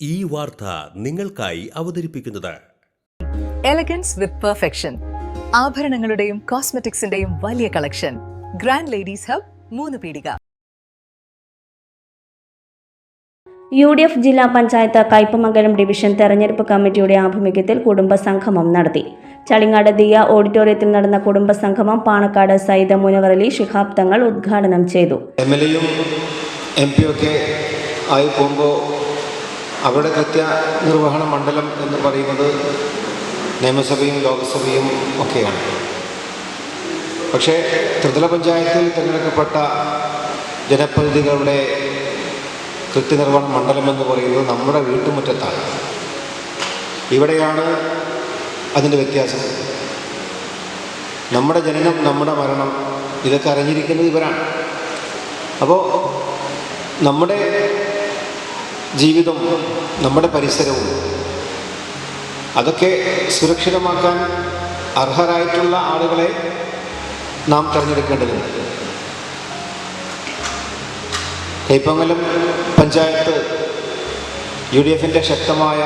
ഈ വാർത്ത നിങ്ങൾക്കായി അവതരിപ്പിക്കുന്നത് എലഗൻസ് വിത്ത് പെർഫെക്ഷൻ. ആഭരണങ്ങളുടെയും കോസ്മെറ്റിക്സിന്റെയും വലിയ കളക്ഷൻ. ഗ്രാൻഡ് ലേഡീസ് ഹബ്, 3 പീടിക. UDF ജില്ലാ പഞ്ചായത്ത് കയ്പമംഗലം ഡിവിഷൻ തെരഞ്ഞെടുപ്പ് കമ്മിറ്റിയുടെ ആഭിമുഖ്യത്തിൽ കുടുംബസംഗമം നടത്തി. ചളിങ്ങാട് ദിയ ഓഡിറ്റോറിയത്തിൽ നടന്ന കുടുംബസംഗമം പാണക്കാട് സയ്യിദ് മുനവർ അലി ശിഹാബ് തങ്ങൾ ഉദ്ഘാടനം ചെയ്തു. MLAയും MP ഒക്കെ ആയി പോകുമ്പോൾ അവരുടെ കൃത്യനിർവഹണ മണ്ഡലം എന്ന് പറയുന്നത് നിയമസഭയും ലോകസഭയും ഒക്കെയാണ്. പക്ഷേ ത്രിതല പഞ്ചായത്തിൽ തിരഞ്ഞെടുക്കപ്പെട്ട ജനപ്രതിനിധികളുടെ കൃത്യനിർവഹണ മണ്ഡലം എന്ന് പറയുന്നത് നമ്മുടെ വീട്ടുമുറ്റത്താണ്. ഇവിടെയാണ് അതിൻ്റെ വ്യത്യാസം. നമ്മുടെ ജനനം, നമ്മുടെ മരണം, ഇതൊക്കെ അറിഞ്ഞിരിക്കുന്നത് ഇവരാണ്. അപ്പോൾ നമ്മുടെ ജീവിതം, നമ്മുടെ പരിസരവും അതൊക്കെ സുരക്ഷിതമാക്കാൻ അർഹരായിട്ടുള്ള ആളുകളെ നാം തിരഞ്ഞെടുക്കേണ്ടതുണ്ട്. കയ്പമംഗലം പഞ്ചായത്ത് UDFൻ്റെ ശക്തമായ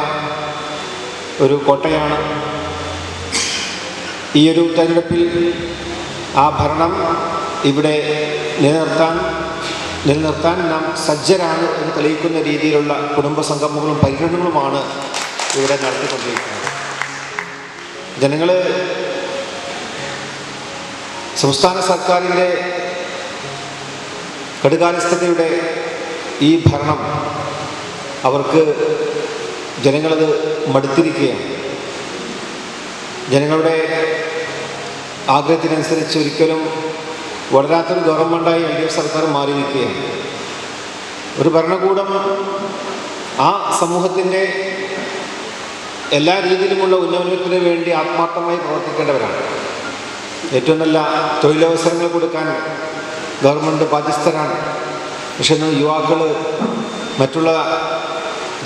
ഒരു കോട്ടയാണ്. ഈ ഒരു തെരഞ്ഞെടുപ്പിൽ ആ ഭരണം ഇവിടെ നിലനിർത്താൻ നാം സജ്ജരാണ് എന്ന് തെളിയിക്കുന്ന രീതിയിലുള്ള കുടുംബസംഗമങ്ങളും പര്യടനങ്ങളുമാണ് ഇവിടെ നടത്തിക്കൊണ്ടിരിക്കുന്നത്. ജനങ്ങൾ സംസ്ഥാന സർക്കാരിൻ്റെ കടുകാര്യസ്ഥതയുടെ ഈ ഭരണം അവർക്ക് ജനങ്ങളത് മടുത്തിരിക്കുകയാണ്. ജനങ്ങളുടെ ആഗ്രഹത്തിനനുസരിച്ച് ഒരിക്കലും വളരാത്തൊരു ഗവൺമെൻറ്റായി LDF സർക്കാർ മാറി നിൽക്കുകയാണ്. ഒരു ഭരണകൂടം ആ സമൂഹത്തിൻ്റെ എല്ലാ രീതിയിലുമുള്ള ഉന്നമനത്തിന് വേണ്ടി ആത്മാർത്ഥമായി പ്രവർത്തിക്കേണ്ടവരാണ്. ഏറ്റവും നല്ല തൊഴിലവസരങ്ങൾ കൊടുക്കാൻ ഗവൺമെൻറ് ബാധ്യസ്ഥരാണ്. പക്ഷേ ഇന്ന് യുവാക്കൾ മറ്റുള്ള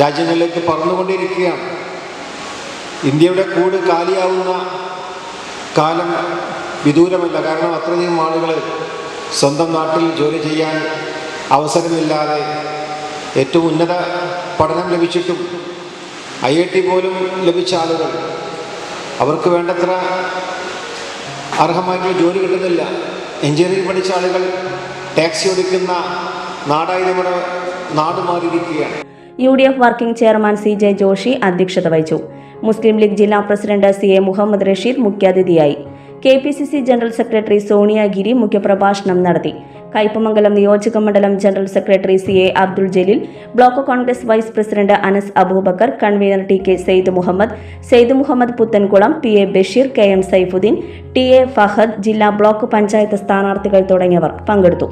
രാജ്യങ്ങളിലേക്ക് പറന്നുകൊണ്ടിരിക്കുകയാണ്. ഇന്ത്യയുടെ കൂട് കാലിയാവുന്ന കാലം വിദൂരമല്ല. കാരണം അത്രയധികം ആളുകൾ സ്വന്തം നാട്ടിൽ ജോലി ചെയ്യാൻ അവസരമില്ലാതെ ഏറ്റവും ഉന്നത പഠനം ലഭിച്ചിട്ടും IIT പോലും ലഭിച്ച ആളുകൾ അവർക്ക് വേണ്ടത്ര അർഹമായിട്ടുള്ള ജോലി കിട്ടുന്നില്ല. എഞ്ചിനീയറിംഗ് പഠിച്ച ആളുകൾ ടാക്സി ഓടിക്കുന്ന നാടായി നമ്മുടെ നാട് മാറിയിരിക്കുകയാണ്. UDF working chairman CJ Joshi അധ്യക്ഷത വഹിച്ചു. മുസ്ലിം ലീഗ് ജില്ലാ പ്രസിഡന്റ് CA മുഹമ്മദ് റഷീദ് മുഖ്യാതിഥിയായി. KPCC general secretary Sonia Giri മുഖ്യപ്രഭാഷണം നടത്തി. കയ്പമംഗലം നിയോജക മണ്ഡലം general secretary CA Abdul Jaleel, block Congress vice president Anas Aboobacker, convener TK Saeed Muhammad Puthenkulam, PA Basheer, KM Saifuddin, TA Fahad, ജില്ലാ ബ്ലോക്ക് പഞ്ചായത്ത് സ്ഥാനാർത്ഥികൾ തുടങ്ങിയവർ പങ്കെടുത്തു.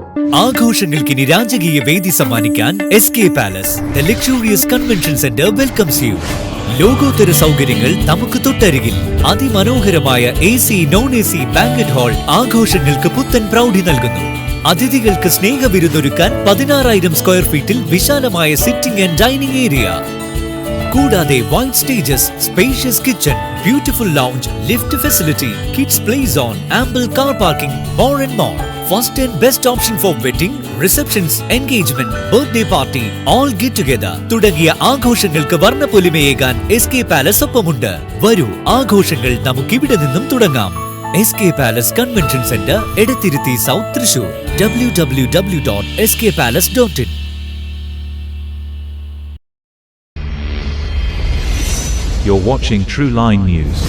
ആഘോഷങ്ങൾക്കിനി രാജകീയ വേദി സമ്മാനിക്കാൻ SK palace, the luxurious convention centre welcomes you. ലോകോത്തര സൗകര്യങ്ങൾ നമുക്ക് തൊട്ടരികിൽ. അതിമനോഹരമായ AC, non-AC ബാങ്കറ്റ് ഹാൾ ആഘോഷങ്ങൾക്ക് പുത്തൻ പ്രൗഢി നൽകുന്നു. അതിഥികൾക്ക് സ്നേഹവിരുന്നൊരുക്കാൻ 16,000 സ്ക്വയർ ഫീറ്റിൽ വിശാലമായ സിറ്റിംഗ് ആൻഡ് ഡൈനിങ് ഏരിയ. കൂടാതെ wide stages, spacious kitchen, beautiful lounge, lift facility, kids play zone, ample car parking, more and more. First and best option four wedding, receptions, engagement, birthday party, all get together തുടങ്ങിയ ആഘോഷങ്ങൾക്ക് വർണ്ണപ്പൊലിമയേകാൻ SK palace ഒപ്പമുണ്ട്. വരൂ, ആഘോഷങ്ങൾ നമുക്കിവിടെ നിന്നും തുടങ്ങാം. SK palace convention centre, Edathiruthy south, Thrissur. www.skpalace.in. You're watching True Line News.